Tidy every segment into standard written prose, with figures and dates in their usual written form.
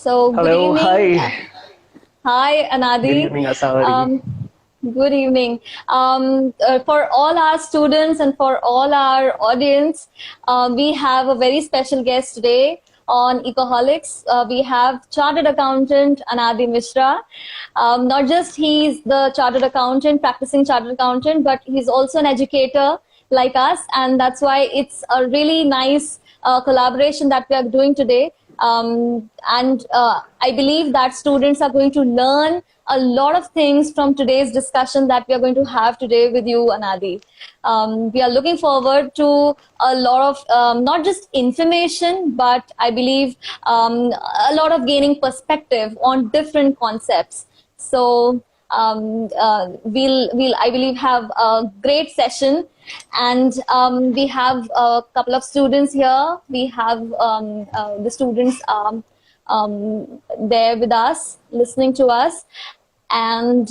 So, good Hello, evening. hi. Hi, Good Anadi. evening, Asawari. Um, Good evening. For all our students and for all our audience, we have a very special guest today on Ecoholics. We have Chartered Accountant Anadi Mishra. Not just he's the Chartered Accountant, practicing Chartered Accountant, but he's also an educator like us, and that's why it's a really nice collaboration that we are doing today. And I believe that students are going to learn a lot of things from today's discussion that we are going to have today with you, Anadi. We are looking forward to a lot of not just information, but I believe a lot of gaining perspective on different concepts. So we'll I believe have a great session, and we have a couple of students here. We have the students there with us, listening to us, and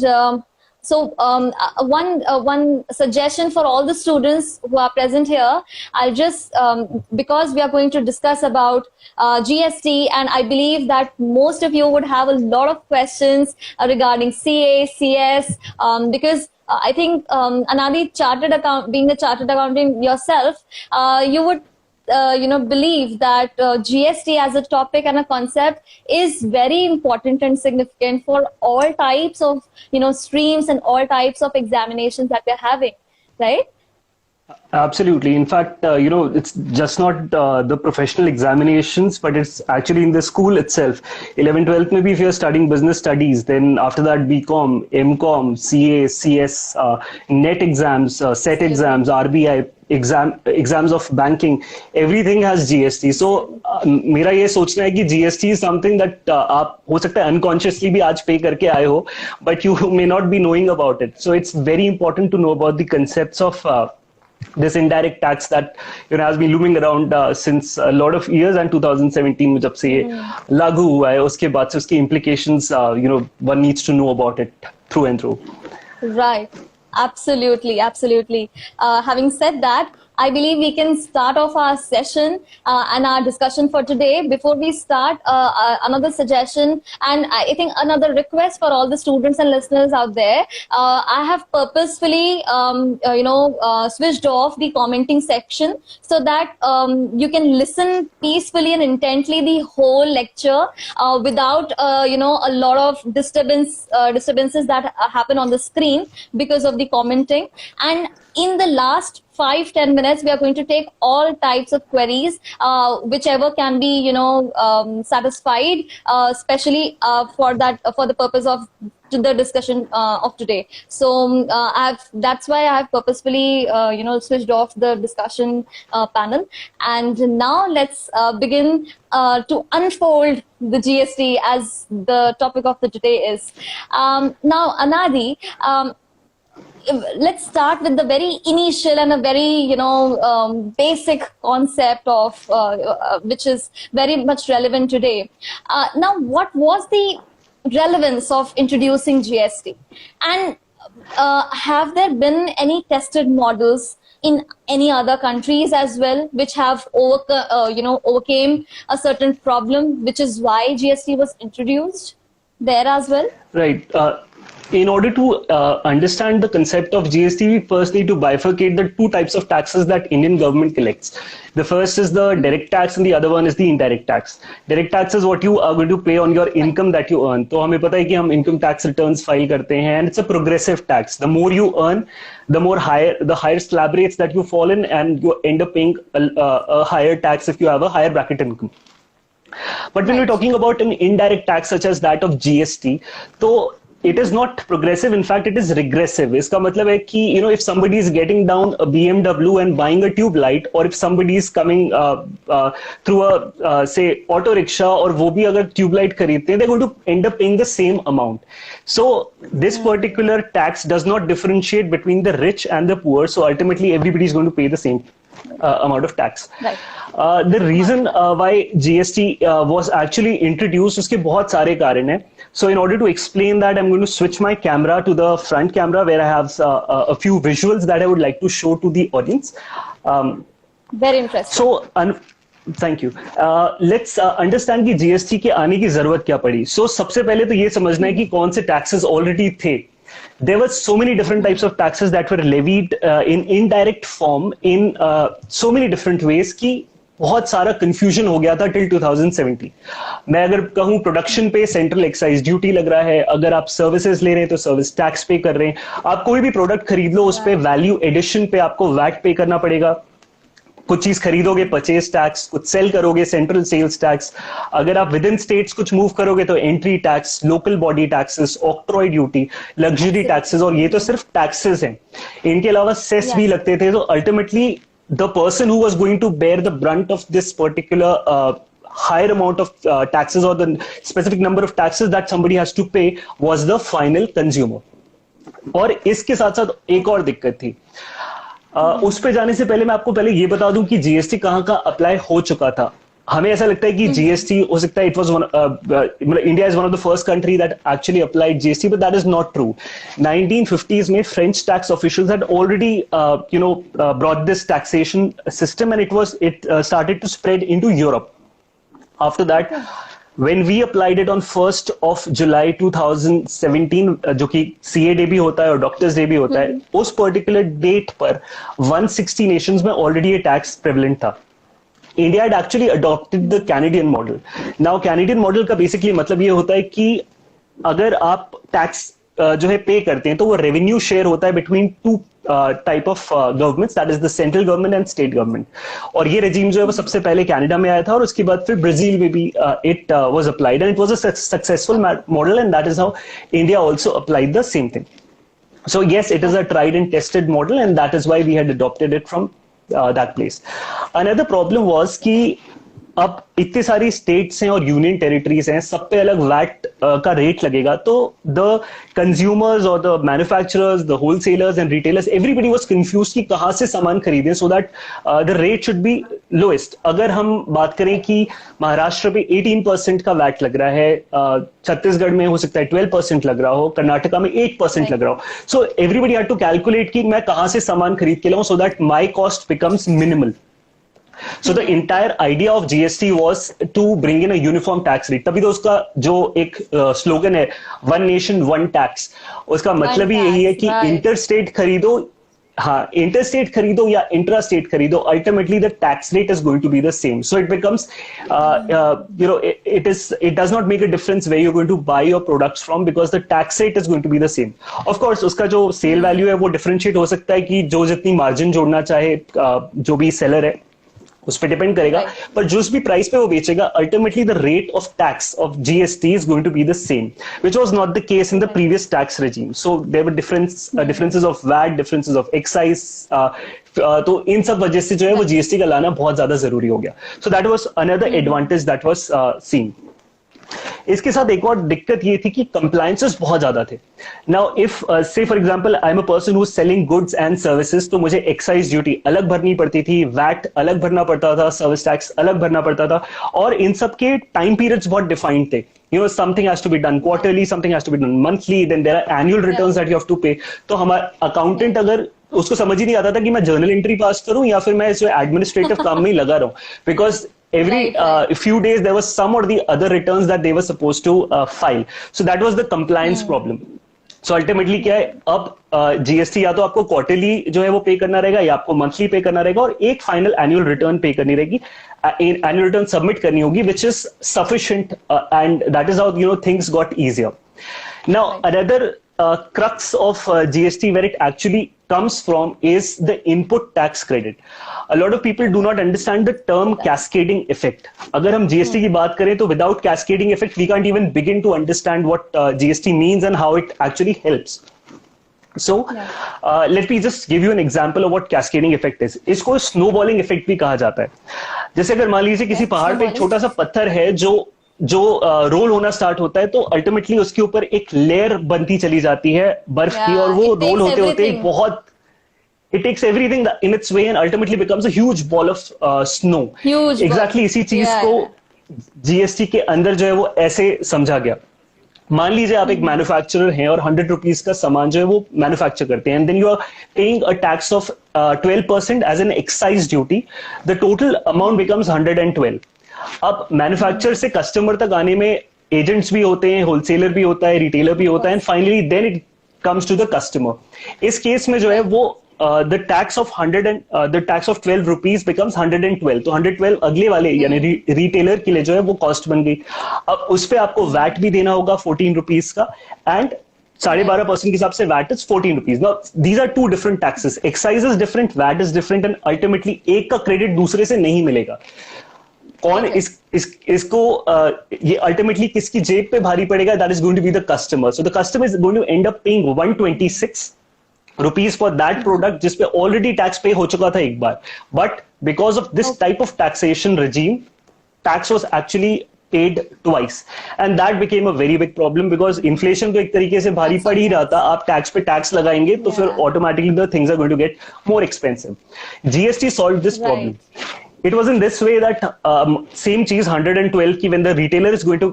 one suggestion for all the students who are present here. I'll just because we are going to discuss about GST, and I believe that most of you would have a lot of questions regarding CA, CS, because I think Anadi, being a chartered accountant yourself, you would believe that GST as a topic and a concept is very important and significant for all types of streams and all types of examinations that we're having, right? Absolutely. In fact, it's just not the professional examinations, but it's actually in the school itself. 11, 12, maybe if you're studying business studies, then after that, BCom, MCom, CA, CS, NET exams, SET Absolutely. exams, RBI exams of banking, everything has GST. So मेरा ये सोचना है कि GST is something that आप हो सकता है unconsciously भी आज pay करके आए हो, but you may not be knowing about it. So it's very important to know about the concepts of this indirect tax that has been looming around since a lot of years, and 2017 में जब से ये लागू हुआ है उसके बाद से उसकी implications one needs to know about it through and through. Right. Absolutely, absolutely. Having said that, I believe we can start off our session and our discussion for today. Before we start, another suggestion and I think another request for all the students and listeners out there. I have purposefully, switched off the commenting section so that you can listen peacefully and intently the whole lecture without, a lot of disturbances that happen on the screen because of the commenting. And in the last 5-10 minutes, we are going to take all types of queries, whichever can be, satisfied, especially for the purpose of the discussion of today. So that's why I have purposefully, switched off the discussion panel. And now let's begin to unfold the GST as the topic of the today is. Now, Anadi, let's start with the very initial and a very basic concept of which is very much relevant today. Now, what was the relevance of introducing GST, and have there been any tested models in any other countries as well which have overcame a certain problem, which is why GST was introduced there as well? Right. In order to understand the concept of GST, we first need to bifurcate the two types of taxes that Indian government collects. The first is the direct tax and the other one is the indirect tax. Direct tax is what you are going to pay on your income that you earn. तो हमें पता है कि हम income tax returns file करते हैं, and it's a progressive tax. The more you earn, the higher slab rates that you fall in, and you end up paying a higher tax if you have a higher bracket income. But when we're talking about an indirect tax such as that of GST, so it is not progressive. In fact, it is regressive. इसका मतलब है कि if somebody is getting down a BMW and buying a tube light, or if somebody is coming through a say auto rickshaw और वो भी अगर tube light खरीदते हैं, they're going to end up paying the same amount. So this particular tax does not differentiate between the rich and the poor. So ultimately, everybody is going to pay the same amount of tax. Right. The reason why GST was actually introduced, उसके बहुत सारे कारण हैं. So in order to explain that, I'm going to switch my camera to the front camera where I have a few visuals that I would like to show to the audience. Very interesting. So thank you. Let's understand कि GST के आने की जरूरत क्या पड़ी। सबसे पहले तो ये समझना है कि कौन से टैक्सेस ऑलरेडी थे। There were so many different types of taxes that were levied in indirect form in so many different ways कि बहुत सारा कंफ्यूजन हो गया था टिल 2017। मैं अगर कहूँ प्रोडक्शन पे सेंट्रल एक्साइज ड्यूटी लग रहा है, अगर आप सर्विसेज ले रहे हैं तो सर्विस टैक्स पे कर रहे हैं, आप कोई भी प्रोडक्ट खरीद लो उस पे वैल्यू एडिशन पे आपको वैट पे करना पड़ेगा, कुछ चीज खरीदोगे परचेज टैक्स, कुछ सेल करोगे सेंट्रल सेल्स टैक्स, अगर आप विद इन स्टेट्स कुछ मूव करोगे तो entry tax, local body taxes, octroi duty, luxury taxes. और ये तो सिर्फ टैक्सेस हैं, इनके अलावा सेस भी लगते थे। तो ultimately the person who was going to bear the brunt of this particular higher amount of taxes or the specific number of taxes that somebody has to pay was the final consumer। और इसके साथ साथ एक और दिक्कत थी। उस पे जाने से पहले मैं आपको पहले ये बता दूं कि जीएसटी कहां कहां अप्लाई हो चुका था। हमें ऐसा लगता है कि जीएसटी हो सकता है it was India is one of the first country that actually applied GST, but that is not true. 1950s में French tax officials had already brought this taxation system and it started to spread into Europe. After that, when we applied it on 1st of July 2017, जो कि CA Day भी होता है और Doctors Day भी होता है, उस पर्टिकुलर डेट पर 160 नेशंस में ऑलरेडी ये टैक्स प्रेवलेंट था। India had actually adopted the Canadian model. Now Canadian model का बेसिकली मतलब ये होता है कि अगर आप टैक्स जो है पे करते हैं तो वो रेवेन्यू शेयर होता है between two type of governments, that is the central government and state government. और ये रेजिम जो है वो सबसे पहले कनाडा में आया था और उसके बाद फिर ब्राजील में भी it was applied and it was a successful model and that is how India also applied the same thing. So yes, it is a tried and tested model and that is why we had adopted it from that place. Another problem was कि अब इतनी सारी states हैं और union territories हैं, सब पे अलग वैट का रेट लगेगा, तो द कंज्यूमर्स और the manufacturers, the wholesalers and retailers, everybody was confused कि कहां से सामान खरीदें so that the rate should be lowest. अगर हम बात करें कि महाराष्ट्र पे 18% का वैट लग रहा है, छत्तीसगढ़ में हो सकता है 12% लग रहा हो, कर्नाटका में 8% लग रहा हो, so everybody had to calculate कि मैं कहां से सामान खरीद के लाऊं so that my cost becomes minimal. So the entire idea of GST was to bring in a uniform tax rate. तभी तो उसका जो एक स्लोगन है वन नेशन वन टैक्स, उसका मतलब ही यही है कि इंटरस्टेट खरीदो, हाँ इंटरस्टेट खरीदो या इंट्रा स्टेट खरीदो, ultimately the tax rate is going to be the same. So it becomes it does not make a difference where you're going to buy your products from because the tax rate is going to be the same. Of course उसका जो cell value है वो differentiate हो सकता है कि जो जितनी मार्जिन जोड़ना चाहे जो भी सेलर है उस पर डिपेंड करेगा, पर जिस भी प्राइस पे वो बेचेगा ultimately the rate of tax of GST is going to be the same, which was not the case in the previous tax regime. So there were differences of VAT, differences of excise, तो इन सब वजह से जो है वो GST का लाना बहुत ज्यादा जरूरी हो गया। So that was another advantage that was scene. इसके साथ एक और दिक्कत ये थी कि कंप्लायंसेस बहुत ज्यादा थे। नाउ इफ से for example I am a person who is selling goods and services, तो मुझे एक्साइज ड्यूटी अलग भरनी पड़ती थी, वैट अलग भरना पड़ता था, सर्विस टैक्स अलग भरना पड़ता था, और इन सब के टाइम पीरियड्स बहुत डिफाइंड थे। You know, something has to be done quarterly, something has to be done monthly, then there are annual returns that you have to pay. तो हमारा अकाउंटेंट अगर उसको समझ ही नहीं आता था कि मैं जर्नल एंट्री पास करूं या फिर मैं जो एडमिनिस्ट्रेटिव काम में ही लगा रहूं, because every few days there was some or the other returns that they were supposed to file. So that was the compliance problem. So ultimately क्या है, अब जीएसटी या तो आपको क्वार्टरली जो है वो पे करना रहेगा या आपको मंथली पे करना रहेगा, और एक फाइनल एनुअल रिटर्न पे करनी रहेगी, एनुअल रिटर्न सबमिट करनी होगी, which is sufficient and that is how things got easier. Now another crux of GST where it actually comes from is the input tax credit. A lot of people do not understand the term cascading effect. अगर हम GST की बात करें तो without cascading effect we can't even begin to understand what GST means and how it actually helps. So let me just give you an example of what cascading effect is. इसको snowballing effect भी कहा जाता है। जैसे अगर मान लीजिए किसी पहाड़ पे एक छोटा सा पत्थर है जो रोल होना स्टार्ट होता है, तो अल्टीमेटली उसके ऊपर एक लेयर बनती चली जाती है बर्फ की, और वो रोल होते होते बहुत it takes everything in its way and ultimately becomes a huge ball of snow. Exactly इसी चीज को जीएसटी के अंदर जो है वो ऐसे समझा गया। मान लीजिए आप एक मैन्युफैक्चरर हैं और 100 रुपीज का सामान जो है वो मैन्युफैक्चर करते हैं, and then you are paying a tax of 12% as an excise duty, the total amount becomes 112. अब मैन्युफैक्चर से कस्टमर तक आने में एजेंट्स भी होते हैं, होलसेलर भी होता है, रिटेलर भी होता है, and finally then it comes to the customer. इस केस में जो है वो the tax of 12 rupees becomes 112. तो 112 अगले वाले यानी रिटेलर के लिए जो है वो कॉस्ट बन गई. अब उस पे आपको वैट भी देना होगा 14 रुपीज का, एंड 12.5% के हिसाब से VAT is 14 rupees. Now these are two different taxes. Excise is different, VAT is different, and ultimately एक का क्रेडिट दूसरे से नहीं मिलेगा. कौन इसको ये अल्टीमेटली किसकी जेब पे भारी पड़ेगा? That is going to be the customer. So the customer is going to end up paying 126 rupees for that product जिसपे ऑलरेडी टैक्स पे हो चुका था एक बार. But because of this type of taxation regime, tax was actually paid twice, and that became a very big problem because inflation तो एक तरीके से भारी पड़ ही रहा था. आप टैक्स पे टैक्स लगाएंगे तो फिर automatically the things are going to get more expensive. GST solved this problem. It was in this way that same cheese 112 की when the retailer is going to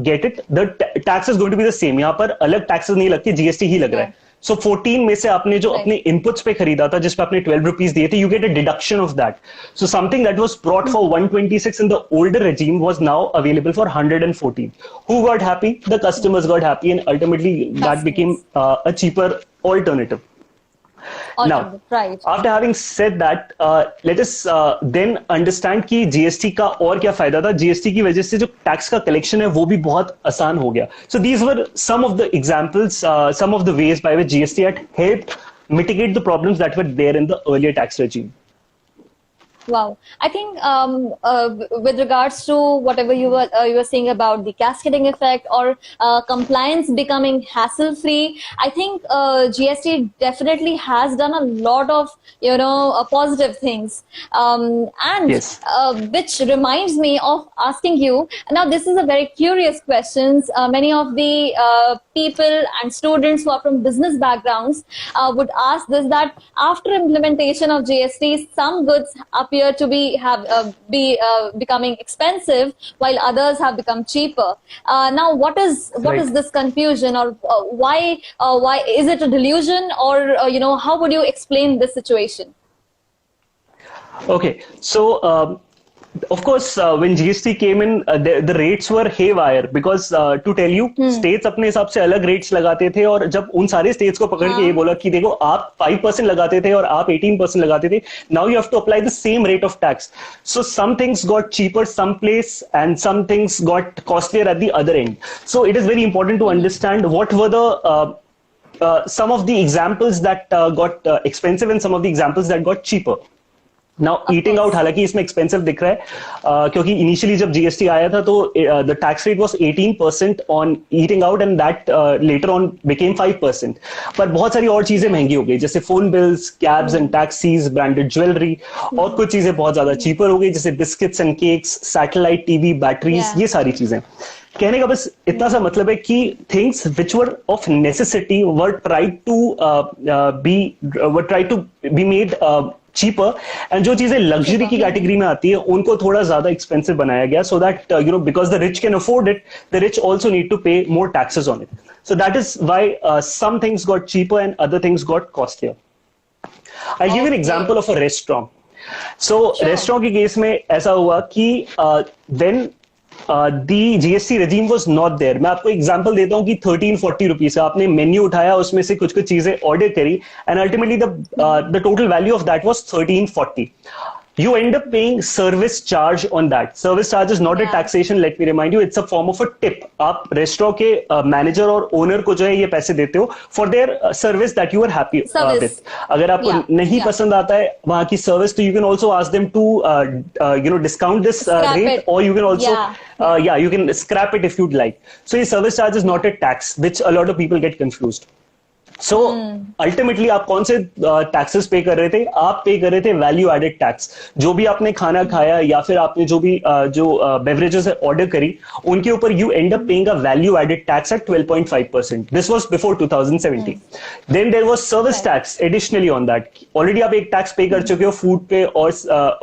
get it, the tax is going to be the same. यहाँ पर अलग taxes नहीं लगती, GST ही लग रहा है. So 14 में से आपने जो अपने inputs पे खरीदा था जिसपे आपने 12 rupees दिए थे, you get a deduction of that. So something that was brought for 126 in the older regime was now available for 114. Who got happy? The customers got happy, and ultimately that became a cheaper alternative. Now, right. After having said that, let us then understand कि GST का और क्या फायदा था. GST की वजह से जो टैक्स का कलेक्शन है वो भी बहुत आसान हो गया. So these were some of the examples, some of the ways by which GST had helped mitigate the problems that were there in the earlier tax regime. Wow, I think with regards to whatever you were saying about the cascading effect or compliance becoming hassle-free, I think GST definitely has done a lot of positive things, and Yes. Which reminds me of asking you. Now, this is a very curious question. Many of the people and students who are from business backgrounds would ask this: that after implementation of GST, some goods appear to be becoming expensive while others have become cheaper. Now, what is this confusion, or why is it a delusion, or how would you explain this situation? Okay, so of course, when GST came in, the rates were haywire because to tell you, states अपने हिसाब से अलग rates लगाते थे, और जब उन सारे states को पकड़ के ये बोला कि देखो आप 5% लगाते थे और आप 18% लगाते थे, now you have to apply the same rate of tax. So some things got cheaper some place and some things got costlier at the other end. So it is very important to understand what were the some of the examples that got expensive and some of the examples that got cheaper. Now, eating out हालांकि इसमें expensive दिख रहा है क्योंकि initially जब GST आया था तो the tax rate was 18% on eating out, and that later on became 5%. पर बहुत सारी और चीजें महंगी हो गई, जैसे phone bills, cabs and taxis, branded jewelry, और कुछ चीजें बहुत ज्यादा cheaper हो गई जैसे biscuits and cakes, satellite TV, batteries, ये सारी चीजें. कहने का बस इतना सा मतलब है कि things which were of necessity were tried to be made cheaper, and जो चीजें लग्जरी की कैटेगरी में आती है उनको थोड़ा ज्यादा एक्सपेंसिव बनाया गया, so that because the rich can afford it, the rich also need to pay more taxes on it. So that is why some things got cheaper and other things got costlier. I'll give you an example of a restaurant. So restaurant के case में ऐसा हुआ कि when the GST regime was not there. मैं आपको example देता हूँ कि 1340 रुपीज आपने मेन्यू उठाया, उसमें से कुछ चीजें ऑर्डर करी, and ultimately the total value of that was 1340. You end up paying service charge on that. Service charge is not a taxation, let me remind you, it's a form of a tip. आप restaurant के manager और owner को जो है ये पैसे देते हो for their service that you are happy with. अगर आपको नहीं पसंद आता है वहाँ की सर्विस, तो you can also ask them to discount this rate, or you can also you can scrap it if you'd like. So ये service charge is not a tax, which a lot of people get confused. So ultimately आप कौन से taxes पे कर रहे थे? आप पे कर रहे थे वैल्यू एडेड टैक्स। जो भी आपने खाना खाया या फिर आपने जो भी बेवरेजेस ऑर्डर करी, उनके ऊपर you end up paying a value added tax at 12.5%। This was before 2017। Then there was service tax additionally on that. Already आप एक टैक्स पे कर चुके हो फूड पे और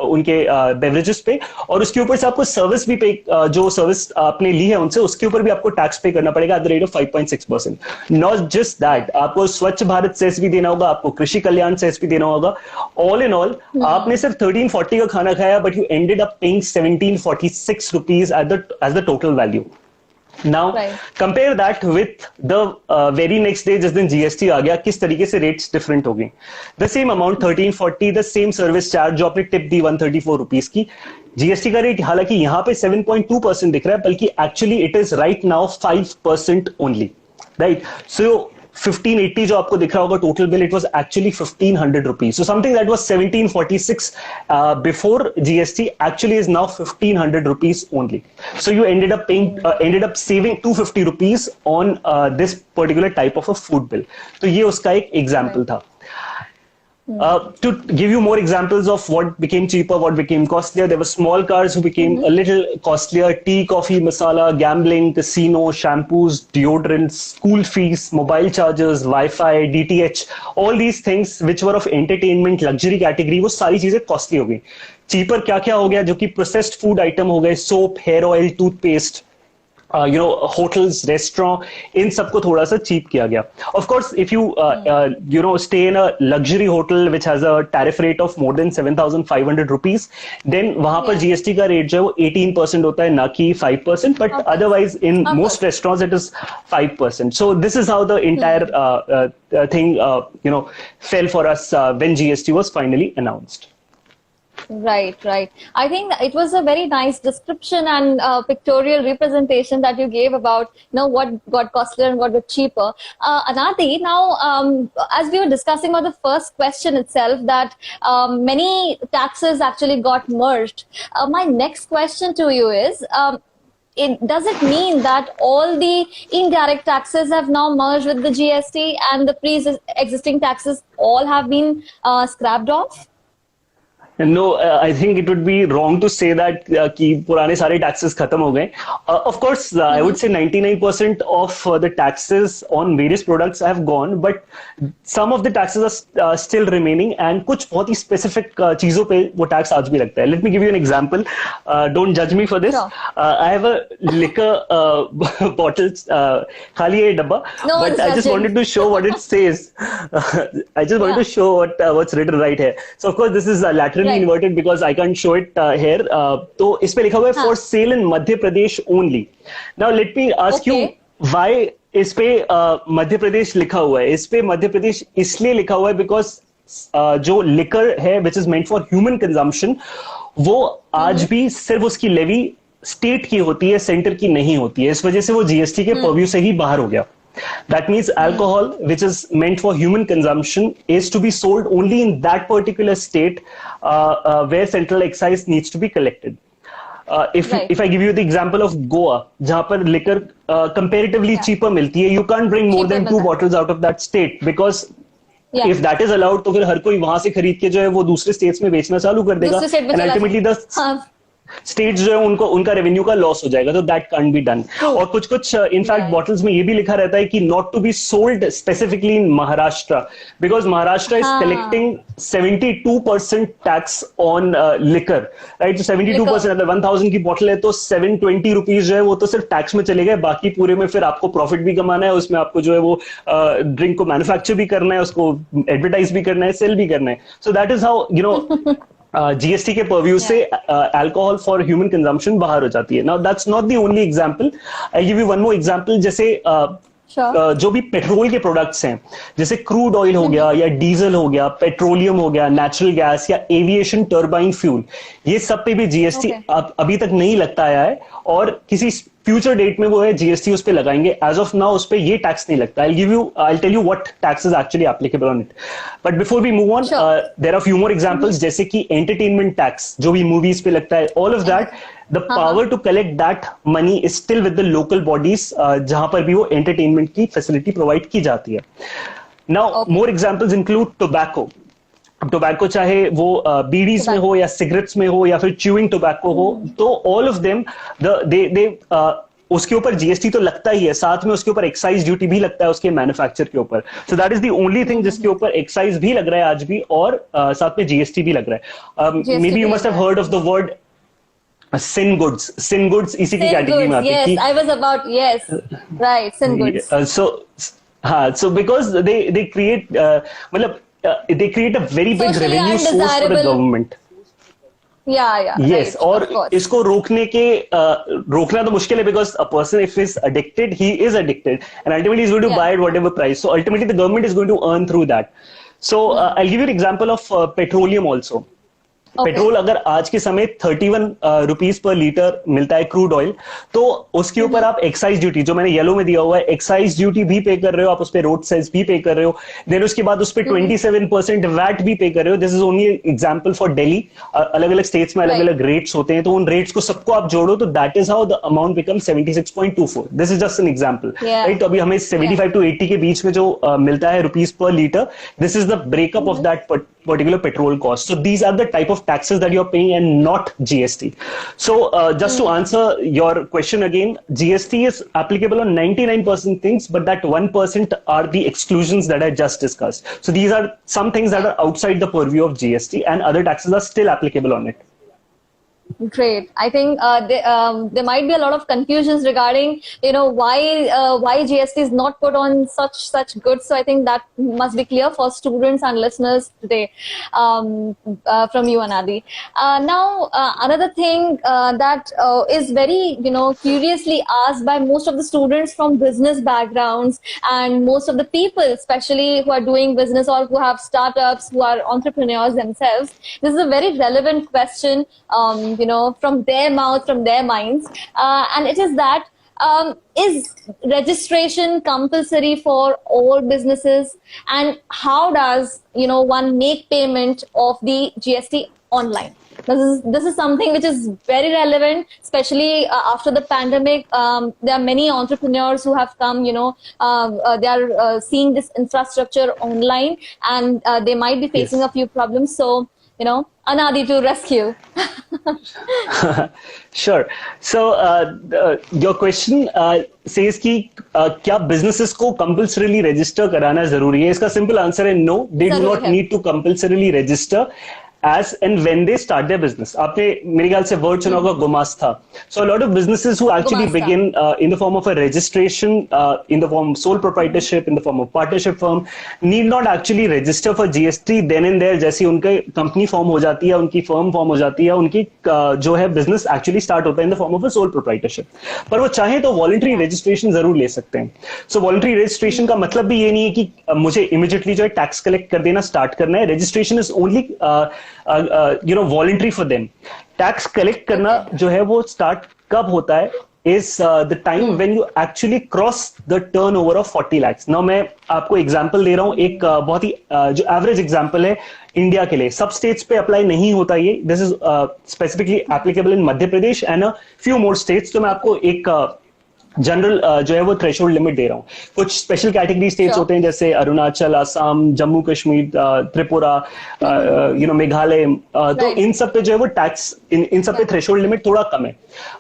उनके बेवरेजेस पे, और उसके ऊपर से आपको सर्विस भी पे, जो सर्विस आपने ली है उनसे, उसके ऊपर भी आपको टैक्स पे करना पड़ेगा at the rate of 5.6%। Not just that, आपको स्वच्छ भारत सेस भी देना होगा, आपको कृषि कल्याण सेस भी देना होगा। ऑल इन ऑल आपने सिर्फ 1340 का खाना खाया, but you ended up paying 1746 rupees as the total value. Now, compare that with the very next day जिस दिन GST आ गया, किस तरीके से रेट्स डिफरेंट हो गए। The same amount 1340, the same service charge जो आपने टिप दी 134 रुपीज की, जीएसटी का रेट हालांकि यहाँ पे 7.2% दिख रहा है, बल्कि actually it is right now 5% only, right. So 1580 जो आपको दिख रहा होगा total bill, it was actually 1500 rupees. So something that was 1746 before GST actually is now 1500 rupees only. So you ended up saving 250 rupees on this particular type of a food bill. तो ये उसका एक example था। To give you more examples of what became cheaper, what became costlier, there were small cars who became a little costlier: tea, coffee, masala, gambling, casino, shampoos, deodorants, school fees, mobile charges, Wi-Fi, DTH, all these things which were of entertainment, luxury category, वो सारी चीजें costly हो गई। Cheaper क्या क्या हो गया? जो कि processed food item हो गए, soap, hair oil, toothpaste, hotels, restaurant, इन सबको थोड़ा सा चीप किया गया। Of course, if you stay in a luxury hotel which has a tariff rate of more than 7,500 rupees, then वहां पर GST का रेट जो है वो 18% होता है, ना कि 5%, but otherwise in most restaurants it is 5%. So this is how the entire thing fell for us when GST was finally announced. Right. I think it was a very nice description and pictorial representation that you gave about what got costlier and what got cheaper. Anati, now as we were discussing about the first question itself, that many taxes actually got merged. My next question to you is, does it mean that all the indirect taxes have now merged with the GST and the pre-existing taxes all have been scrapped off? No, I think it would be wrong to say that कि पुराने सारे taxes खत्म हो गए. Of course, I would say 99% of the taxes on various products have gone, but some of the taxes are still remaining, and कुछ बहुत ही specific चीजों पे वो tax आज भी लगता है. Let me give you an example. Don't judge me for this. Sure. I have a liquor bottle, खाली है डब्बा, but I just wanted to show what it says. I just wanted to show what's written right here. So of course, this is lateral inverted because I can't show it here. तो इस पे लिखा हुआ है for sale in Madhya Pradesh only. Now let me ask you why इस पे मध्य प्रदेश लिखा हुआ है? इस पे मध्य प्रदेश इसलिए लिखा हुआ है because जो लिकर है which is meant for human consumption, वो आज भी सिर्फ उसकी लेवी स्टेट की होती है, सेंटर की नहीं होती है। इस वजह से वो जीएसटी के पर्व्यू से ही बाहर हो गया। That means alcohol, which is meant for human consumption, is to be sold only in that particular state where central excise needs to be collected. If I give you the example of Goa, जहाँ पर liquor comparatively cheaper मिलती है, you can't bring more than 2 bottles out of that state because if that is allowed, तो फिर हर कोई वहां से खरीद के जो है वो दूसरे स्टेट्स में बेचना चालू कर देगा, and ultimately the स्टेट्स जो है उनका रेवेन्यू का लॉस हो जाएगा। तो दैट कांट बी डन। और कुछ इनफैक्ट बॉटल्स में ये भी लिखा रहता है कि not to be sold specifically in Maharashtra, because Maharashtra is collecting 72% tax on liquor, right. तो 72%, अगर 1000 की बॉटल है तो 720 रुपीज जो है वो तो सिर्फ टैक्स में चले गए। बाकी पूरे में फिर आपको प्रॉफिट भी कमाना है, उसमें आपको जो है वो ड्रिंक को मैन्युफैक्चर भी करना है, उसको एडवर्टाइज भी करना है, सेल भी करना है। So that is how GST के पर्व्यू से अल्कोहल फॉर ह्यूमन कंजम्पशन बाहर हो जाती है। Now that's not the only example, I give you one more example. जैसे जो भी पेट्रोल के प्रोडक्ट्स हैं, जैसे क्रूड ऑयल हो गया या डीजल हो गया, पेट्रोलियम हो गया, नेचुरल गैस या एविएशन टर्बाइन फ्यूल, ये सब पे भी जीएसटी अभी तक नहीं लगता आया है, और किसी फ्यूचर डेट में वो है जीएसटी उस पे लगाएंगे। एज ऑफ नाउ उस पे ये टैक्स नहीं लगता। I'll tell you what tax is actually applicable on it. But before we move on, there are few more examples, जैसे कि entertainment tax जो भी मूवीज पे लगता है, all of that, the power to collect that money is still with the local bodies, जहां पर भी वो entertainment की facility provide की जाती है। Now, Okay. more examples include tobacco. अब टोबैको चाहे वो बीडीज में हो या सिगरेट्स में हो या फिर च्यूइंग टोबैको हो, तो ऑल ऑफ देम दे उसके ऊपर जीएसटी तो लगता ही है, साथ में उसके ऊपर एक्साइज ड्यूटी भी लगता है उसके मैन्युफैक्चर के ऊपर. सो that is the only thing जिसके ऊपर एक्साइज भी लग रहा है आज भी, और साथ में जीएसटी भी लग रहा है. May be you must have heard of the word sin goods. Sin goods इसी की Sin कैटेगरी में goods, आती है. yes, I was about, yes, right, sin goods. So because they create मतलब they create a very big Socially revenue source for the undesirable. government. Yeah, Yes, right, और of course. इसको रोकना तो मुश्किल है, because a person if is addicted, he is addicted, and ultimately he's going to Yeah. buy at whatever price. So ultimately the government is going to earn through that. So I'll give you an example of petroleum also. Okay. Petrol अगर आज के समय 31 rupees पर litre मिलता है crude oil, तो उसके ऊपर आप एक्साइज ड्यूटी, जो मैंने येलो में दिया हुआ है, एक्साइज ड्यूटी भी पे कर रहे हो, आप उस पर रोड सेस भी पे कर रहे हो, देन उसके बाद उस पर 27% वैट भी पे कर रहे हो. This is only example for Delhi. अलग अलग स्टेट्स में अलग अलग रेट्स होते हैं, तो उन रेट्स को सबको आप जोड़ो तो that is how the amount become 76.24. This is just an example, right. तो अभी हमें 75 to 80 के बीच में जो मिलता है रुपीस पर litre, this is the breakup of that particular petrol cost. So these are the type of taxes that you're paying and not GST. So just to answer your question again, GST is applicable on 99% things, but that 1% are the exclusions that I just discussed. So these are some things that are outside the purview of GST, and other taxes are still applicable on it. Great. I think there might be a lot of confusions regarding, why GST is not put on such goods. So I think that must be clear for students and listeners today from you, Anadi. Now, another thing that is very, curiously asked by most of the students from business backgrounds and most of the people, especially who are doing business or who have startups, who are entrepreneurs themselves. This is a very relevant question. From their mouth, from their minds. And it is that, is registration compulsory for all businesses? And how does, one make payment of the GST online? This is something which is very relevant, especially after the pandemic. There are many entrepreneurs who have come, they are seeing this infrastructure online, and they might be facing a few problems. So, Anadi to rescue. Sure. So your question says कि क्या businesses को compulsorily register कराना जरूरी है? इसका simple answer है no. They do not need to compulsorily register as and when they start their business. आपने मेरे ख्याल से word सुना होगा गुमास्ता. So a lot of businesses who actually begin in the form of a registration, in the form of sole proprietorship, in the form of partnership firm, need not actually register for GST then and there. जैसी उनके company form हो जाती है, उनकी firm form हो जाती है, उनकी जो है business actually start होता है in the form of a sole proprietorship. पर वो चाहे तो voluntary registration जरूर ले सकते हैं. So voluntary registration का मतलब भी ये नहीं है कि मुझे immediately जो है tax collect कर देना start करना है. Registration is only voluntary for them. Tax collect करना जो है वो start कब होता है is the time when you actually cross the turnover of 40 lakhs. Now मैं आपको example दे रहा हूँ, एक बहुत ही जो average example है इंडिया के लिए. सब स्टेट्स पे अप्लाई नहीं होता ये. This is specifically applicable in Madhya Pradesh and few more states. तो मैं आपको एक जनरल जो है वो थ्रेशोल्ड लिमिट दे रहा हूँ. कुछ स्पेशल कैटेगरी स्टेट्स होते हैं जैसे अरुणाचल, असम, जम्मू कश्मीर, त्रिपुरा, मेघालय. तो इन सब पे जो है वो टैक्स, इन सब पे थ्रेशोल्ड लिमिट थोड़ा कम है.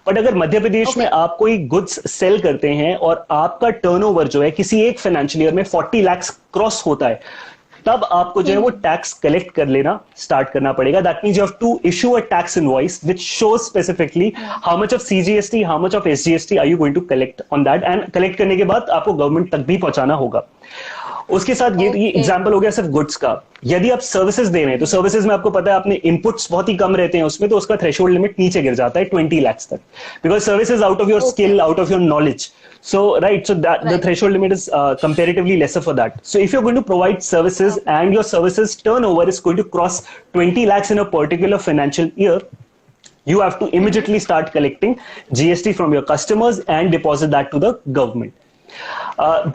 बट अगर मध्य प्रदेश में आप कोई गुड्स सेल करते हैं और आपका टर्नओवर जो है किसी एक फाइनेंशियल ईयर में 40 लाख क्रॉस होता है, तब आपको जो है वो टैक्स कलेक्ट कर लेना स्टार्ट करना पड़ेगा. That means you have to issue a tax invoice which shows specifically how much of CGST, how much of SGST are you going to collect on that. And collect करने के बाद आपको government तक भी पहुंचाना होगा. उसके साथ ये एग्जांपल हो गया सिर्फ गुड्स का. यदि आप सर्विसेज दे रहे हैं तो सर्विसेज में आपको पता है आपने इनपुट्स बहुत ही कम रहते हैं उसमें, तो उसका थ्रेशोल्ड लिमिट नीचे गिर जाता है 20 लाख तक, because services out of your skill, out of your knowledge. So right, so that the threshold limit is comparatively lesser for that. So if you're going to provide services and your services turnover is going to cross 20 lakhs in a particular financial year, you have to immediately start collecting GST from your customers and deposit that to the government.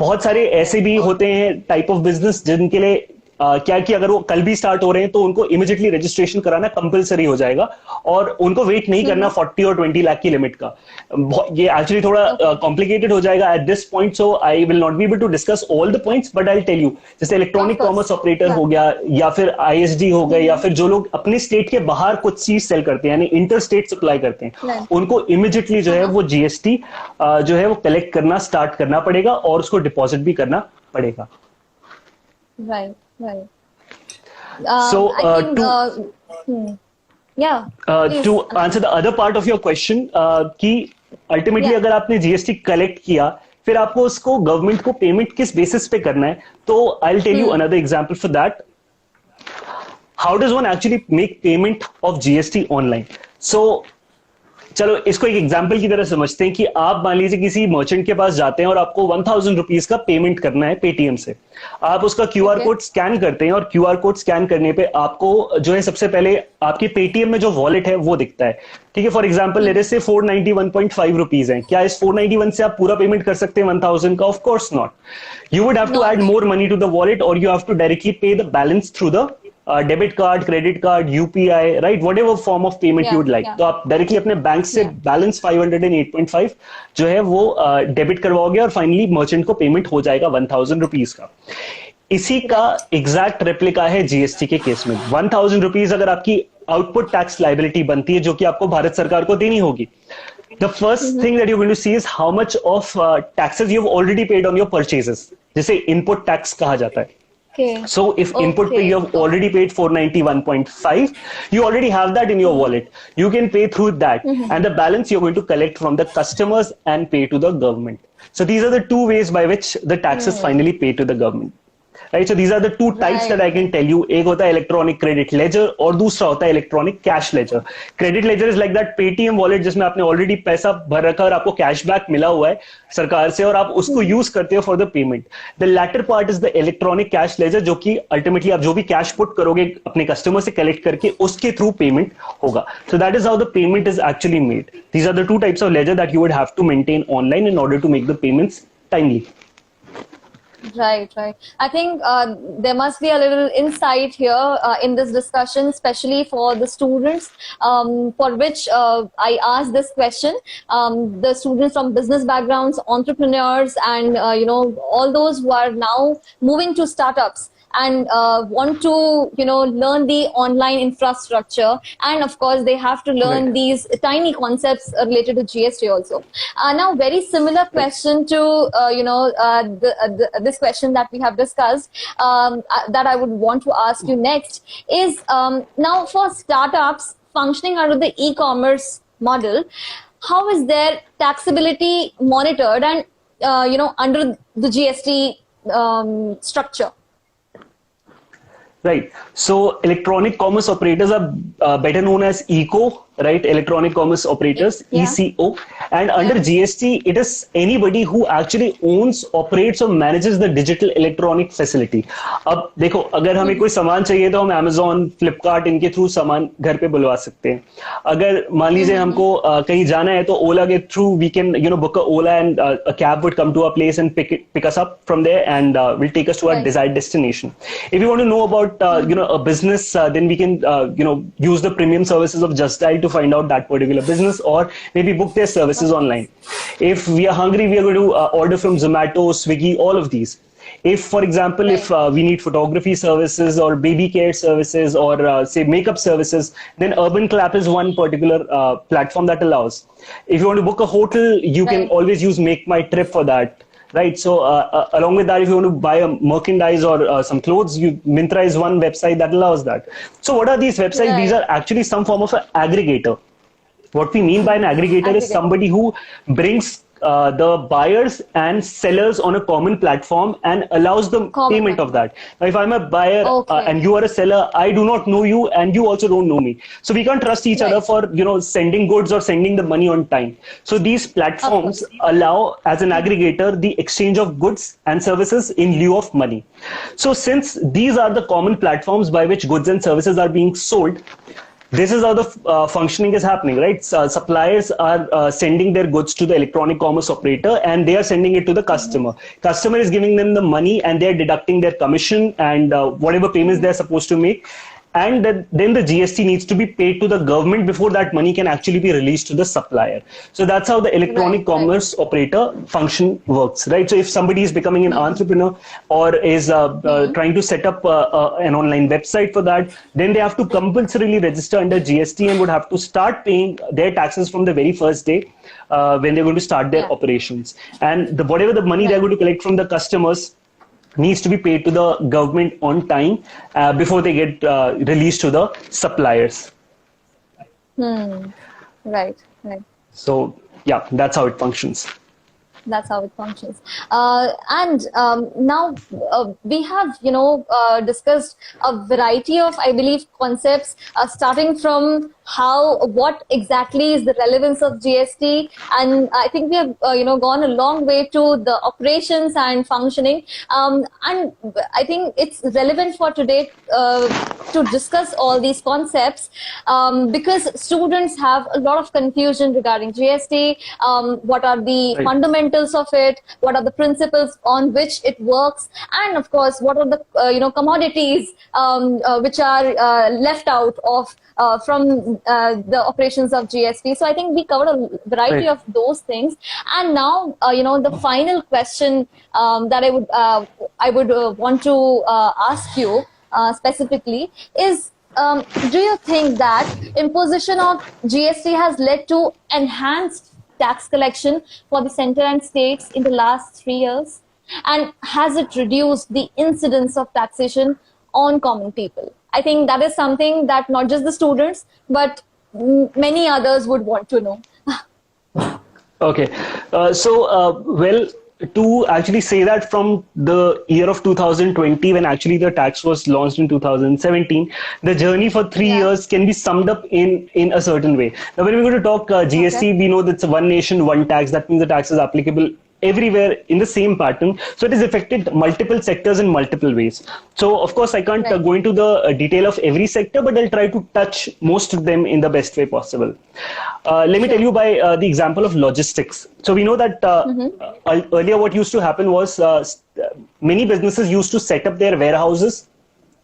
बहुत सारे ऐसे भी होते हैं type of business जिनके लिए क्या कि अगर वो कल भी स्टार्ट हो रहे हैं तो उनको इमीडिएटली रजिस्ट्रेशन कराना कंपलसरी हो जाएगा और उनको वेट नहीं करना 40 और 20 लाख की लिमिट का। ये एक्चुअली थोड़ा कॉम्प्लिकेटेड हो जाएगा at this point, so I will not be able to discuss all the points, but I tell you जैसे इलेक्ट्रॉनिक कॉमर्स ऑपरेटर हो गया या फिर ISD हो गए या फिर जो लोग अपने स्टेट के बाहर कुछ चीज सेल करते हैं यानी इंटर स्टेट सप्लाई करते हैं, उनको इमीडिएटली जो है वो GST जो है वो कलेक्ट करना स्टार्ट करना पड़ेगा और उसको डिपॉजिट भी करना पड़ेगा। Right, right. So, I think, yeah. Please. To answer the other part of your question, कि ultimately अगर आपने GST कलेक्ट किया फिर आपको उसको गवर्नमेंट को पेमेंट किस बेसिस पे करना है, तो I'll tell you another example for that. How does one actually make payment of GST online? So चलो इसको एक एग्जाम्पल की तरह समझते हैं कि आप मान लीजिए किसी मर्चेंट के पास जाते हैं और आपको 1000 रुपीज का पेमेंट करना है पेटीएम से। आप उसका QR कोड स्कैन करते हैं और QR कोड स्कैन करने पे आपको जो है सबसे पहले आपके पेटीएम में जो वॉलेट है वो दिखता है। ठीक है, फॉर एग्जाम्पल लेट अस से 491.5 रुपीज है। क्या इस 491 से आप पूरा पेमेंट कर सकते हैं 1000 का? Of course not. You would have to add more money to the wallet और you have to directly pay the balance through the debit card, credit card, UPI, right, whatever form of payment you would like. तो आप directly अपने bank से balance 508.5 जो है वो debit करवाओगे और फाइनली मर्चेंट को पेमेंट हो जाएगा 1000 रुपीज का। इसी का एग्जैक्ट रेप्लिका है GST के केस में। 1000 रुपीज अगर आपकी आउटपुट टैक्स लाइबिलिटी बनती है जो कि आपको भारत सरकार को देनी होगी, the first thing that you're going to see is how much of taxes you've already paid on your purchases, जिसे input tax कहा जाता है। So if input pay you have already paid 491.5, you already have that in your wallet. You can pay through that, and the balance you're going to collect from the customers and pay to the government. So these are the two ways by which the taxes finally pay to the government. Right, so these are the two types that I can tell you. एक होता है electronic credit ledger और दूसरा होता है electronic cash ledger. Credit ledger is like that Paytm wallet जिसमें आपने already पैसा भर रखा और आपको कैशबैक मिला हुआ है सरकार से और आप उसको यूज करते हो for the payment. The latter part is the electronic cash ledger जो कि अल्टीमेटली आप जो भी कैश पुट करोगे अपने कस्टमर से कलेक्ट करके उसके थ्रू पेमेंट होगा। So that is how the payment is actually made. These are the two types of ledger that you would have to maintain online in order to make the payments timely. Right, right. I think there must be a little insight here in this discussion, especially for the students for which I asked this question. The students from business backgrounds, entrepreneurs, and all those who are now moving to startups and want to learn the online infrastructure, and of course they have to learn these tiny concepts related to GST also. Now very similar question to this question that we have discussed, that I would want to ask you next is now for startups functioning under the e-commerce model, how is their taxability monitored and under the GST structure? Right. So electronic commerce operators are better known as ECO, right? Electronic commerce operators, ECO. And under GST, it is anybody who actually owns, operates or manages the digital electronic facility. अब देखो अगर हमें कोई सामान चाहिए तो हम Amazon, Flipkart इनके थ्रू सामान घर पे बुलवा सकते हैं। अगर मान लीजिए हमको कहीं जाना है तो Ola के through we can book a Ola and a cab would come to our place and pick us up from there and will take us to our desired destination. If you want to know about a business, then we can use the premium services of Just Dial to find out that particular business or maybe book their services online. If we are hungry, we are going to order from Zomato, Swiggy, all of these. If, for example, if we need photography services or baby care services or say makeup services, then Urban Clap is one particular platform that allows. If you want to book a hotel, you can always use Make My Trip for that. Right. So along with that, if you want to buy a merchandise or some clothes, Myntra is one website that allows that. So what are these websites? These are actually some form of an aggregator. What we mean by an aggregator is somebody who brings the buyers and sellers on a common platform and allows the payment of that. Now, if I'm a buyer and you are a seller, I do not know you and you also don't know me. So we can't trust each other for, sending goods or sending the money on time. So these platforms allow, as an aggregator, the exchange of goods and services in lieu of money. So since these are the common platforms by which goods and services are being sold, this is how the functioning is happening, right? Suppliers are sending their goods to the electronic commerce operator, and they are sending it to the customer. Customer is giving them the money, and they are deducting their commission and whatever payments they are supposed to make. And then the GST needs to be paid to the government before that money can actually be released to the supplier. So that's how the electronic commerce operator function works, right? So if somebody is becoming an entrepreneur or is trying to set up an online website for that, then they have to compulsorily register under GST and would have to start paying their taxes from the very first day when they're going to start their operations. And whatever the money they're going to collect from the customers needs to be paid to the government on time before they get released to the suppliers. Right. So yeah, that's how it functions. That's how it functions. And now we have, discussed a variety of, I believe, concepts, starting from what exactly is the relevance of GST. And I think we have, gone a long way to the operations and functioning. And I think it's relevant for today to discuss all these concepts because students have a lot of confusion regarding GST. What are the fundamentals of it, what are the principles on which it works, and of course what are the commodities which are left out of from the operations of GST. So I think we covered a variety of those things, and now the final question that I would want to ask you specifically is, do you think that imposition of GST has led to enhanced tax collection for the center and states in the last 3 years? And has it reduced the incidence of taxation on common people? I think that is something that not just the students, but many others would want to know. Okay. Well, to actually say that from the year of 2020, when actually the tax was launched in 2017, the journey for 3 years can be summed up in a certain way. Now, when we're going to talk GST, we know that's one nation, one tax. That means the tax is applicable everywhere in the same pattern. So it has affected multiple sectors in multiple ways. So of course, I can't go into the detail of every sector, but I'll try to touch most of them in the best way possible. Let me tell you by the example of logistics. So we know that earlier what used to happen was many businesses used to set up their warehouses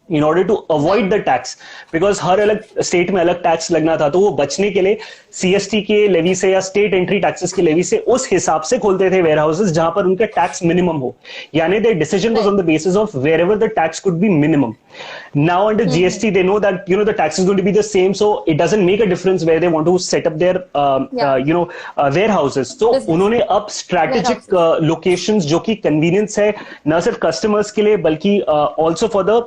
in order to avoid the tax, because हर अलग state में अलग tax लगना था, तो वो बचने के लिए सीएसटी के लेवी से या स्टेट एंट्री टैक्सेस के लेवी से उस हिसाब से खोलते थे वेयर हाउसेस जहां पर उनका टैक्स मिनिमम हो, यानी their decision was on the basis of wherever the tax could be minimum. Now under GST they know that the tax is going to be the same, so it doesn't make a difference where they want to set up their warehouses. So उन्होंने अब strategic locations जो कि convenience है न सिर्फ customers के लिए बल्कि also for the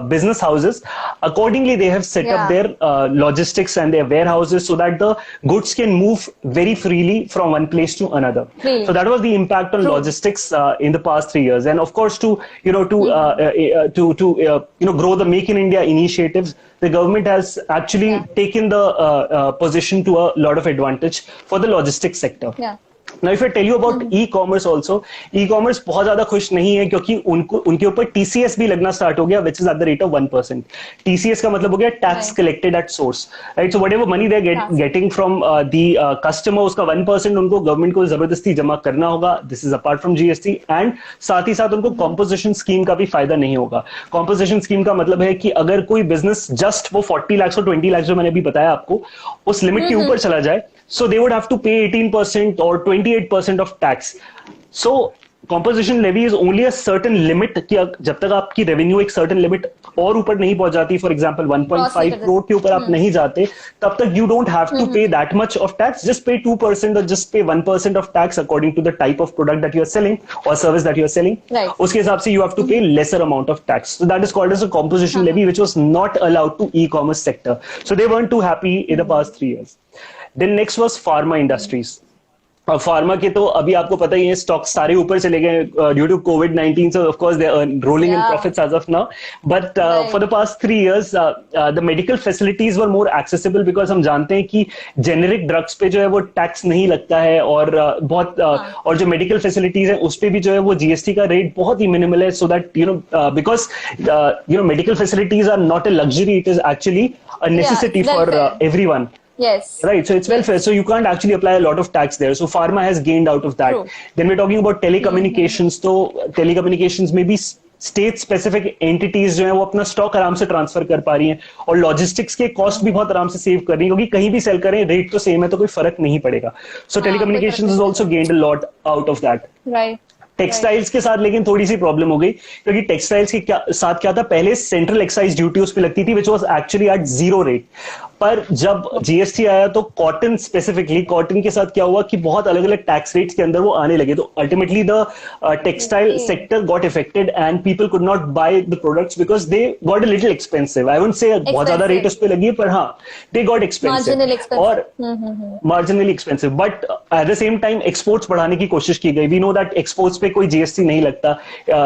business houses, accordingly they have set up their logistics and their warehouses so that the goods can move very freely from one place to another. So that was the impact on logistics in the past 3 years. And of course, to grow the Make in India initiatives, the government has actually taken the position to a lot of advantage for the logistics sector. Now, if I tell you about e-commerce also, e-commerce बहुत ज़्यादा खुश नहीं है क्योंकि उनके ऊपर TCS भी लगना start हो गया, which is at the rate of 1%. TCS का मतलब हो गया tax collected at source, right? So whatever money they're getting from the customer, उसका 1% उनको government को जबरदस्ती जमा करना होगा. This is apart from GST, and साथ ही साथ उनको composition scheme का भी फायदा नहीं होगा. Composition scheme का मतलब है कि अगर कोई business just वो 40 lakhs और 20 lakhs जो मैंने अभी बताया आपको, उस लिमिट के ऊपर चला जाए, so they would have to pay 18% or 28% of tax. So composition levy is only a certain limit कि जब तक आपकी revenue एक certain limit और ऊपर नहीं पहुंच जाती, for example 1.5 crore के ऊपर आप नहीं जाते, तब तक you don't have to pay that much of tax. Just pay 2% or just pay 1% of tax according to the type of product that you are selling or service that you are selling. उसके हिसाब से you have to pay lesser amount of tax. So that is called as a composition levy, which was not allowed to e-commerce sector. So they weren't too happy in the past 3 years. Then next was pharma industries. Pharma के तो अभी आपको पता ही है, stocks सारे ऊपर चले गए ड्यू टू कोविड-19, so of course they are rolling in Yeah. profits as of now, but Right. for the past 3 years the medical facilities were more accessible because हम जानते हैं कि जेनेरिक ड्रग्स पे जो है वो टैक्स नहीं लगता है, और बहुत और जो मेडिकल फैसिलिटीज है उस पे भी जो है वो जीएसटी का रेट बहुत ही मिनिमल है, so that because medical facilities are not a luxury, it is actually a necessity for everyone. Yes. Right, so it's welfare, so you can't actually apply a lot of tax there. So pharma has gained out of that. True. Then we're talking about telecommunications. तो telecommunications में भी state specific entities जो है वो अपना stock आराम से transfer कर पा रही हैं, और लॉजिस्टिक्स के कॉस्ट भी बहुत आराम से सेव कर रही है, क्योंकि कहीं भी सेल करें रेट तो सेम है, तो कोई फर्क नहीं पड़ेगा. So telecommunications is also gained a lot out of that. Right. Textiles के साथ लेकिन थोड़ी सी प्रॉब्लम हो गई, क्योंकि टेक्सटाइल्स के साथ क्या था, पहले सेंट्रल एक्साइज ड्यूटी उस पे लगती थी which was actually eight 0 rate. पर जब जीएसटी आया तो कॉटन स्पेसिफिकली, कॉटन के साथ क्या हुआ कि बहुत अलग अलग टैक्स रेट्स के अंदर वो आने लगे, तो ultimately the textile sector got affected and people could not by the products because they got a little expensive. I won't say बहुत ज्यादा रेट उस पे लगी है, पर हाँ दे गॉट एक्सपेंसिव और marginally expensive. But at the same time exports बढ़ाने की कोशिश की गई. वी नो दैट एक्सपोर्ट्स पे कोई जीएसटी नहीं लगता,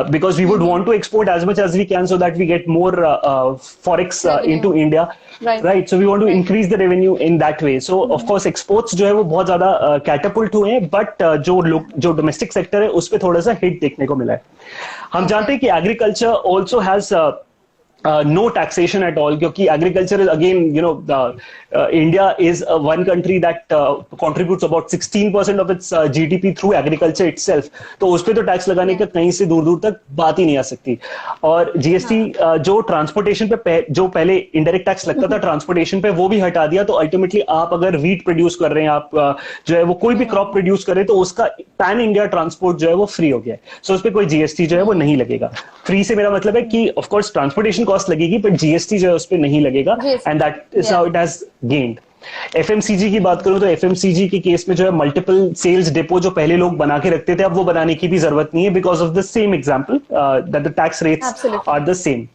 because we would want to export as much as we can so that we get more forex into India. Right, so we want to increase the revenue in that way. So of course exports जो है वो बहुत ज्यादा catapult हुए हैं, but जो domestic sector है उस पे थोड़ा सा hit देखने को मिला है. हम जानते हैं कि agriculture also has no taxation at all, क्योंकि agriculture is again India is one country that contributes about 16% of its GDP through agriculture itself. तो उस पे तो टैक्स लगाने का कहीं से दूर दूर तक बात ही नहीं आ सकती. और जीएसटी जो ट्रांसपोर्टेशन पे जो पहले इनडायरेक्ट टैक्स लगता था ट्रांसपोर्टेशन पे, वो भी हटा दिया. तो अल्टीमेटली आप अगर वीट प्रोड्यूस कर रहे हैं, आप जो है वो कोई भी क्रॉप प्रोड्यूस कर रहे हैं, तो उसका पैन इंडिया ट्रांसपोर्ट जो है वो फ्री हो गया है. सो उस पर कोई जीएसटी जो है वो नहीं लगेगा. फ्री से मेरा मतलब है कि ऑफकोर्स ट्रांसपोर्टेशन कॉस्ट लगेगी, बट जीएसटी जो है उस पर नहीं लगेगा, and that is how it has gained. FMCG की बात करूं तो एफएमसीजी के केस में जो है मल्टीपल सेल्स डिपो जो पहले लोग बना के रखते थे, अब वो बनाने की भी जरूरत नहीं है, because of the same example that the tax rates are the same.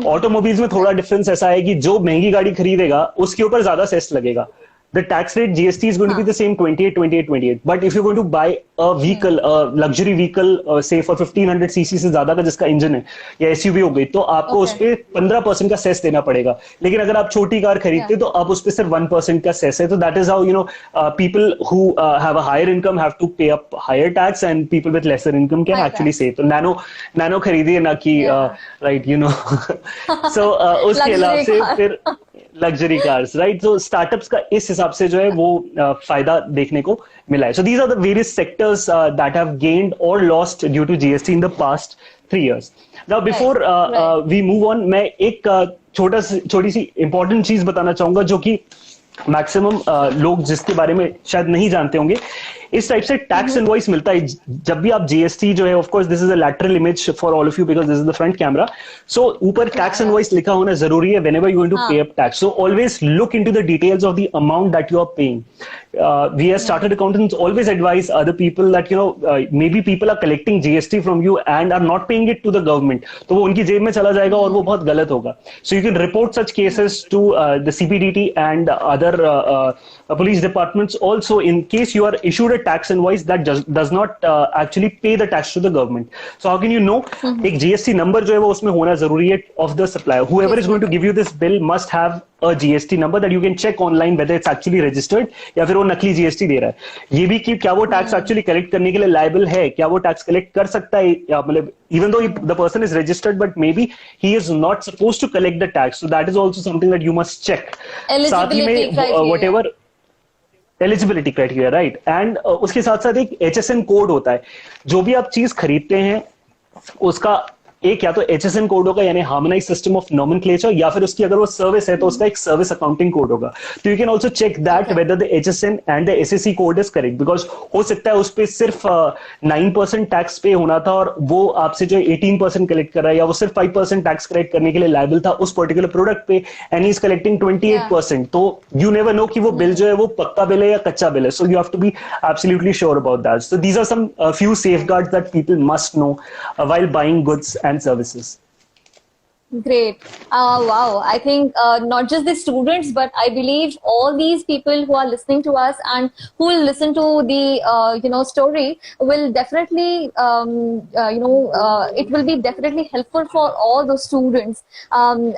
Automobiles में थोड़ा डिफरेंस ऐसा है कि जो महंगी गाड़ी खरीदेगा उसके ऊपर ज्यादा सेस लगेगा. The tax rate GST is going to be the same 28. But if you're going to buy a vehicle, a luxury vehicle, say for 1500 cc से ज्यादा का जिसका इंजन है या एसयूवी हो गई, तो आपको उस पे 15% का सेस देना पड़ेगा. लेकिन अगर आप छोटी कार खरीदते तो आप उस पे सिर्फ 1% का सेस है. तो that is how people who have a higher income have to pay up higher tax, and people with lesser income can actually save. तो nano खरीदिए ना कि right so उसके अलावा से फिर लग्जरी कार्स, राइट. तो स्टार्टअप्स का इस हिसाब से जो है वो फायदा देखने को मिला है. So these are the various sectors that have gained or lost due to GST in the past 3 years. नाउ बिफोर वी मूव ऑन, मैं एक छोटी सी इंपॉर्टेंट चीज बताना चाहूंगा जो कि मैक्सिमम लोग जिसके बारे में शायद नहीं जानते होंगे. इस टाइप से टैक्स इनवॉइस मिलता है जब भी आप जीएसटी जो है, of course this is a lateral image for all of you because this is the front camera. So ऊपर टैक्स इनवॉइस लिखा होना जरूरी है whenever you going to pay up tax. So always look into the details of the amount that you are paying. We as chartered accountants always advise other people that maybe people are collecting GST from you and are not paying it to the government. तो वो उनकी जेब में चला जाएगा और वो बहुत गलत होगा. So you can report such cases to the CPDT and other police departments also in case you are issued a tax invoice that does not actually pay the tax to the government. So how can you know? एक GST number जो है वो उसमें होना जरूरी है of the supplier. Whoever is going to give you this bill must have a GST number that you can check online whether it's actually registered या फिर वो नकली जीएसटी दे रहा है. ये भी कि क्या वो टैक्स एक्चुअली कलेक्ट करने के लिए लायबल है, क्या वो टैक्स कलेक्ट कर सकता है, मतलब even though the person is registered but may be he is not suppose to collect the tax. So that is also something that you must check. साथ ही में whatever eligibility criteria, right. And उसके साथ साथ एक HSN code होता है. जो भी आप चीज खरीदते हैं उसका एक या तो HSN कोड होगा, यानी हार्मोनाइज सिस्टम ऑफ नॉमेनक्लेचर, या फिर उसकी अगर वो सर्विस है तो उसका एक सर्विस अकाउंटिंग कोड होगा. तो you can also check that whether the HSN and the SSC code is correct, because हो सकता है उस पर सिर्फ 9% टैक्स पे होना था और वो आपसे जो 18% कलेक्ट कर रहा है, या वो सिर्फ 5% टैक्स कलेक्ट करने के लिए लायबल था उस पर्टिकुलर प्रोडक्ट पे, एंड ही इज कलेक्टिंग 28%. तो यू नेवर नो कि वो बिल जो है वो पक्का बिल है या कच्चा बिल है. So you have to be absolutely sure about that. So these are some few safeguards that people must know while buying goods and services. Great. Wow. I think not just the students, but I believe all these people who are listening to us and who will listen to the, story will definitely, it will be definitely helpful for all those students,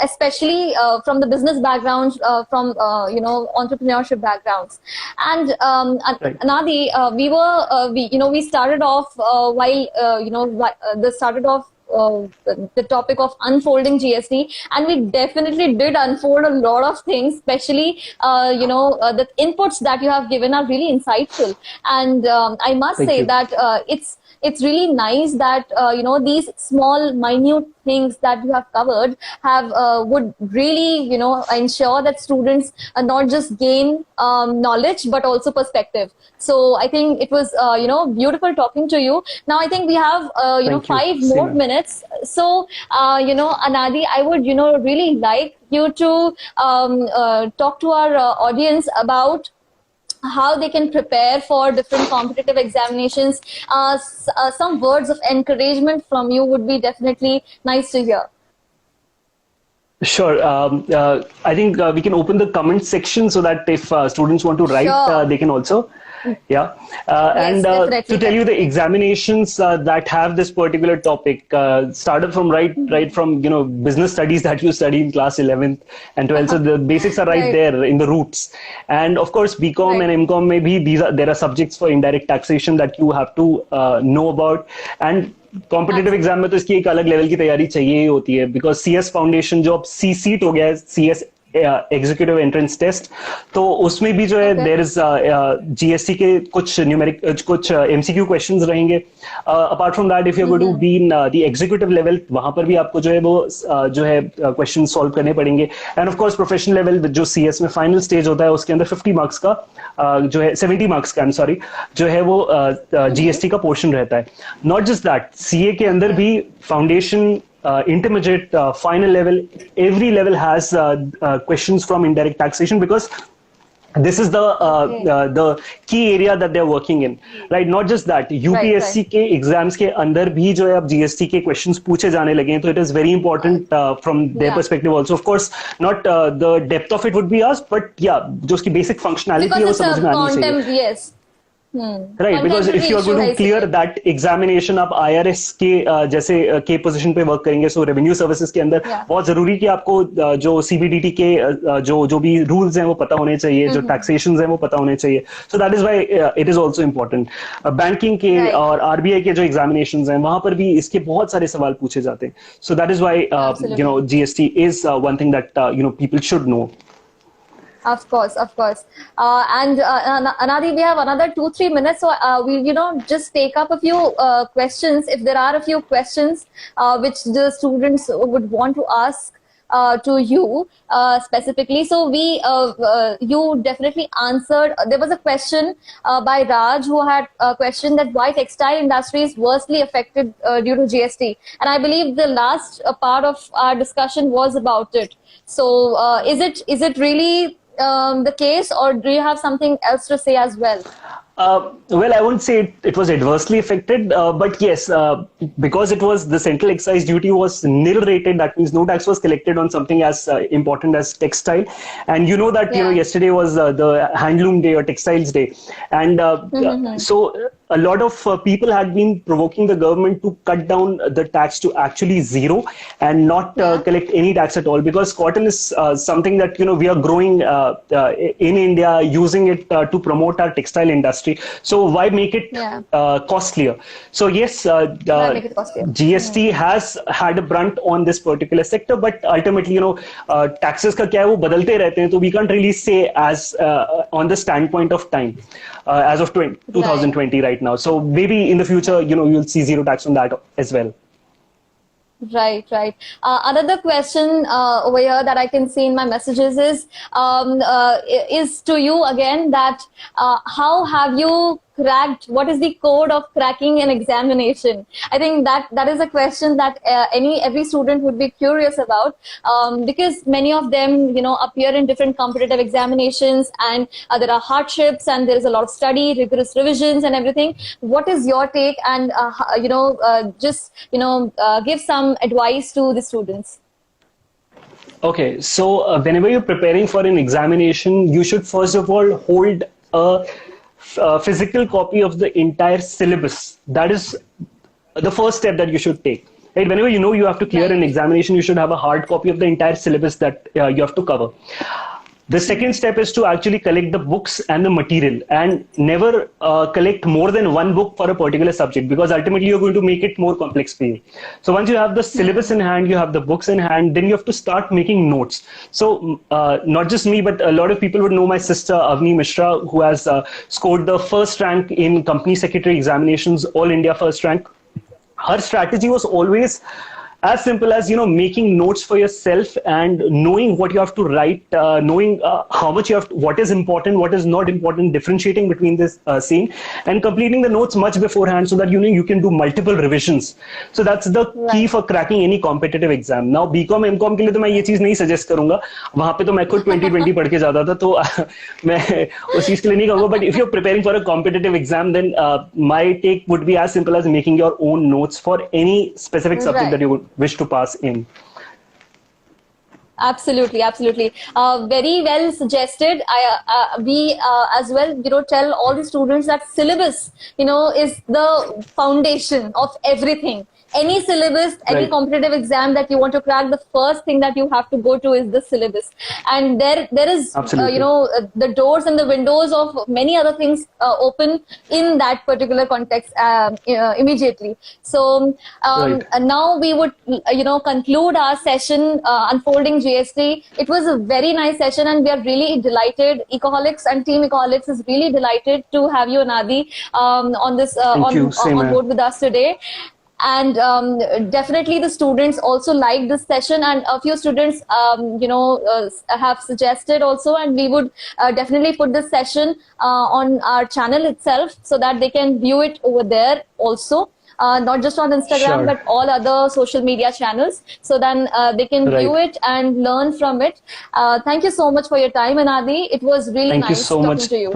especially from the business background, from, entrepreneurship backgrounds. And Right. Anadi, we started off started off the topic of unfolding GST, and we definitely did unfold a lot of things, especially the inputs that you have given are really insightful, and I must Thank say you. that it's really nice that these small minute things that you have covered have would really ensure that students not just gain knowledge but also perspective. So I think it was beautiful talking to you. Now I think we have Thank you. 5 more Same. minutes. So Anadi, I would really like you to talk to our audience about how they can prepare for different competitive examinations. Some words of encouragement from you would be definitely nice to hear. Sure. I think we can open the comment section so that if students want to write, Sure. they can also. Yeah. Yes, And definitely, to tell you the definitely. examinations that have this particular topic started from right from business studies that you study in class 11th and 12th. So the basics are right Right, there in the roots. And of course, BCom right. and MCom maybe there are subjects for indirect taxation that you have to know about. And competitive exam में तो इसकी एक अलग level की तैयारी चाहिए ही होती है बिकॉज सीएस फाउंडेशन जो अब सी सीट हो गया है सीएस एग्जीक्यूटिव एंट्रेंस टेस्ट तो उसमें भी जो है Okay. देयर इज जीएसटी के कुछ न्यूमेरिक कुछ एमसीक्यू क्वेश्चंस रहेंगे apart from that if you going to be in the executive level वहां पर भी आपको जो है वो जो है क्वेश्चन सॉल्व करने पड़ेंगे end of course professional level जो सीएस में फाइनल स्टेज होता है उसके अंदर 50 मार्क्स का जो है 70 मार्क्स का आई एम सॉरी जो है वो जीएसटी का पोर्शन रहता है नॉट जस्ट दैट सीए के अंदर भी foundation intermediate, final level, every level has questions from indirect taxation because this is Okay. the key area that they're working in, right? Not just that, UPSC Right. के exams के अंदर भी जो है अब जीएसटी के क्वेश्चंस पूछे जाने लगे हैं तो it is very important from their Yeah. perspective also. Of course, not the depth of it would be asked, but yeah, जो उसकी basic functionality है Because वो it's समझ a में आनी चाहिए. contempt, yes. Right because if Contemporary you are issue going है to clear इसीलिए. दैट एग्जामिनेशन आप आईआरएस के जैसे के पोजीशन पे वर्क करेंगे सो रेवेन्यू सर्विसेज के अंदर Yeah. बहुत जरूरी कि आपको जो सीबीडीटी के जो भी रूल्स हैं वो पता होने चाहिए जो टैक्सेशन हैं वो पता होने चाहिए सो that is why it is also important banking के Right. और आरबीआई के जो एग्जामिनेशन हैं वहां पर भी इसके बहुत सारे सवाल पूछे जाते हैं सो that is why Absolutely. GST is one thing that people should know. Of course, of course. And Anadi, we have another 2-3 minutes, so we'll just take up a few questions. If there are a few questions which the students would want to ask to you specifically, so you definitely answered. There was a question by Raj who had questioned that why textile industry is worstly affected due to GST, and I believe the last part of our discussion was about it. So is it really the case, or do you have something else to say as well? Well, I wouldn't say it was adversely affected, but yes, because it was the central excise duty was nil rated. That means no tax was collected on something as important as textile. And you know that Yeah. yesterday was the handloom day or textiles day, and so a lot of people had been provoking the government to cut down the tax to actually zero and not Yeah. collect any tax at all because cotton is something that we are growing in India, using it to promote our textile industry. So why make it Yeah. costlier? So yes, Why make it costlier? GST has had a brunt on this particular sector, but ultimately, taxes का क्या है वो बदलते रहते हैं, so we can't really say as on the standpoint of time as of 2020 right now. So maybe in the future, you'll see zero tax on that as well. Right, right. Another question over here that I can see in my messages is to you again that how have you cracked? What is the code of cracking an examination? I think that is a question that every student would be curious about because many of them appear in different competitive examinations and there are hardships and there is a lot of study, rigorous revisions and everything. What is your take and give some advice to the students? Okay, so whenever you're preparing for an examination, you should first of all hold a physical copy of the entire syllabus. That is the first step that you should take. Right? Whenever you know you have to clear an Right. examination, you should have a hard copy of the entire syllabus that you have to cover. The second step is to actually collect the books and the material, and never collect more than one book for a particular subject, because ultimately you're going to make it more complex for you. So once you have the syllabus in hand, you have the books in hand, then you have to start making notes. So not just me, but a lot of people would know my sister Avni Mishra, who has scored the first rank in company secretary examinations, all India first rank. Her strategy was always as simple as, you know, making notes for yourself and knowing what you have to write, knowing how much you have to, what is important, what is not important, differentiating between this same, and completing the notes much beforehand, so that you know you can do multiple revisions. So that's the key Right. for cracking any competitive exam. Now BCom MCom के लिए तो मैं ये चीज नहीं suggest करूंगा, वहां पे तो मैं खुद 2020 पढ़ के जाता था, तो मैं उस चीज के लिए नहीं कहूंगा. But if you're preparing for a competitive exam, then my take would be as simple as making your own notes for any specific subject Right. that you would wish to pass in. Absolutely, absolutely. Very well suggested. We as well, you know, tell all the students that syllabus, you know, is the foundation of everything. Any syllabus, any Right. competitive exam that you want to crack, the first thing that you have to go to is the syllabus. And there is, Absolutely. you know, the doors and the windows of many other things open in that particular context immediately. So Right. and now we would, you know, conclude our session unfolding GST. It was a very nice session, and we are really delighted. Ecoholics and Team Ecoholics is really delighted to have you, Anadi, on this Thank you. Same on here. board with us today. And definitely the students also liked this session, and a few students you know have suggested also, and we would definitely put this session on our channel itself, so that they can view it over there also. Not just on Instagram, Sure. but all other social media channels. So then they can Right. view it and learn from it. Thank you so much for your time, Anadi. It was really Thank you nice so talking much. to you.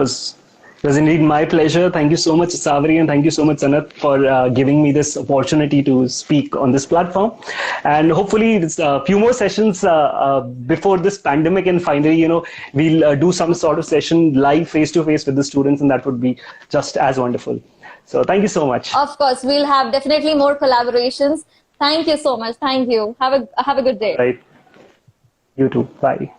It was indeed my pleasure. Thank you so much, Savri, and thank you so much, Sanat, for giving me this opportunity to speak on this platform. And hopefully, a few more sessions before this pandemic, and finally, you know, we'll do some sort of session live, face to face with the students, and that would be just as wonderful. So, thank you so much. Of course, we'll have definitely more collaborations. Thank you so much. Thank you. Have a good day. Right. You too. Bye.